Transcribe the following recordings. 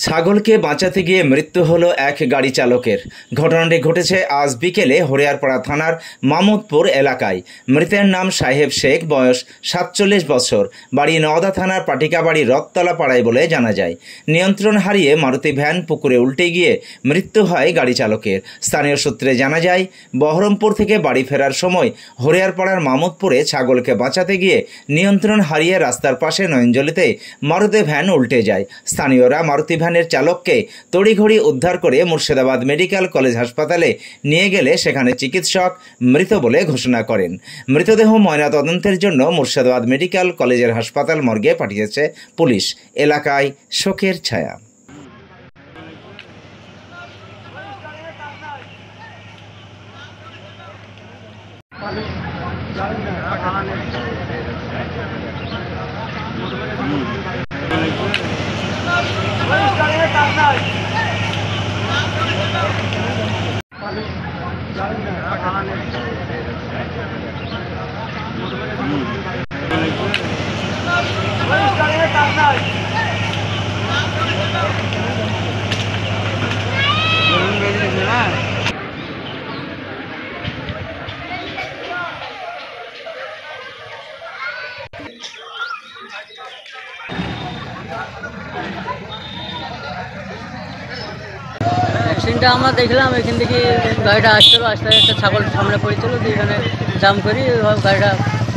ছাগলকে বাঁচাতে গিয়ে মৃত্যু হলো এক গাড়ি চালকের। ঘটনাটি ঘটেছে আজ বিকেলে হরিয়ারপাড়া থানার মামুদপুর এলাকায়। মৃতের নাম সাহেব শেখ, বয়স 47 বছর, বাড়ি নওদা থানার পাটিকাবাড়ি রথতলা পাড়ায় বলে জানা যায়। নিয়ন্ত্রণ হারিয়ে মারুতি ভ্যান পুকুরে উল্টে গিয়ে মৃত্যু হয় গাড়ি চালকের। স্থানীয় সূত্রে জানা যায়, বহরমপুর থেকে বাড়ি ফেরার সময় হরিয়ারপাড়ার মামুদপুরে ছাগলকে বাঁচাতে গিয়ে নিয়ন্ত্রণ হারিয়ে রাস্তার পাশে নয়নজলিতে মারুতি ভ্যান উল্টে যায়। স্থানীয়রা মারুতি ভ্যানের চালককে তড়িঘড়ি উদ্ধার করে মুর্শিদাবাদ মেডিকেল কলেজ হাসপাতালে নিয়ে গেলে সেখানে চিকিৎসক মৃত বলে ঘোষণা করেন। মৃতদেহ ময়নাতদন্তের জন্য মুর্শিদাবাদ মেডিকেল কলেজের হাসপাতাল মর্গে পাঠিয়েছে পুলিশ। এলাকায় শোকের ছায়া। অ্যাক্সিডেন্টটা আমরা দেখলাম, এখান থেকে গাড়িটা আসছিলো, আস্তে একটা ছাগল সামনে পড়েছিল, এখানে জাম করি গাড়িটা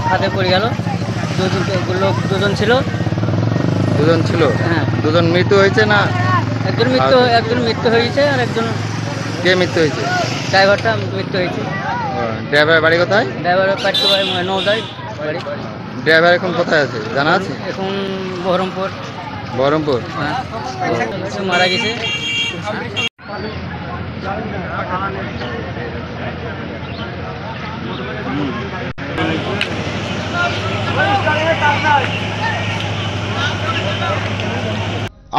হাতে পড়ে গেল। দুজন ছিল। হ্যাঁ, দুজন মৃত্যু হয়েছে না? একজন মৃত্যু হয়েছে আর একজন। কে মৃত্যু হয়েছে? ড্রাইভারটা মৃত্যু হয়েছে। ড্রাইভার বাড়ি কোথায়? ড্রাইভারের পাঠিয়ে বাড়ি নওদায় বাড়ি। ড্রাইভার এখন কোথায় আছে জানা আছে? এখন বহরমপুর। হ্যাঁ, মারা গেছে।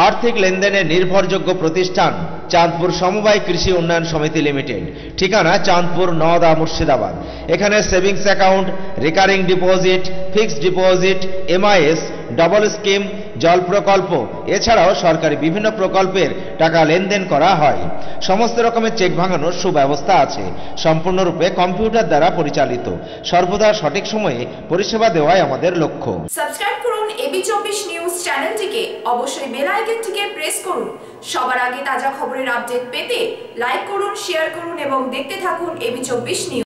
আর্থিক লেনদেনে নির্ভরযোগ্য প্রতিষ্ঠান চাঁদপুর সমবায় কৃষি উন্নয়ন সমিতি লিমিটেড। ঠিকানা চাঁদপুর, নওদা, মুর্শিদাবাদ। এখানে savings account, recurring deposit, fixed deposit, MIS, double scheme, জল প্রকল্প এছাড়াও সরকারি বিভিন্ন প্রকল্পের টাকা লেনদেন করা হয়। সমস্ত রকমের চেক ভাঙানোর সুব্যবস্থা আছে। সম্পূর্ণরূপে কম্পিউটার দ্বারা পরিচালিত। সর্বদা সঠিক সময়ে পরিষেবা দেওয়াই আমাদের লক্ষ্য। সাবস্ক্রাইব করুন এবি24 নিউজ চ্যানেলটিকে, অবশ্যই বেল আইকনটিকে প্রেস করুন। সবার আগে তাজা খবরের আপডেট পেতে লাইক করুন, শেয়ার করুন এবং দেখতে থাকুন এবি24 নিউজ।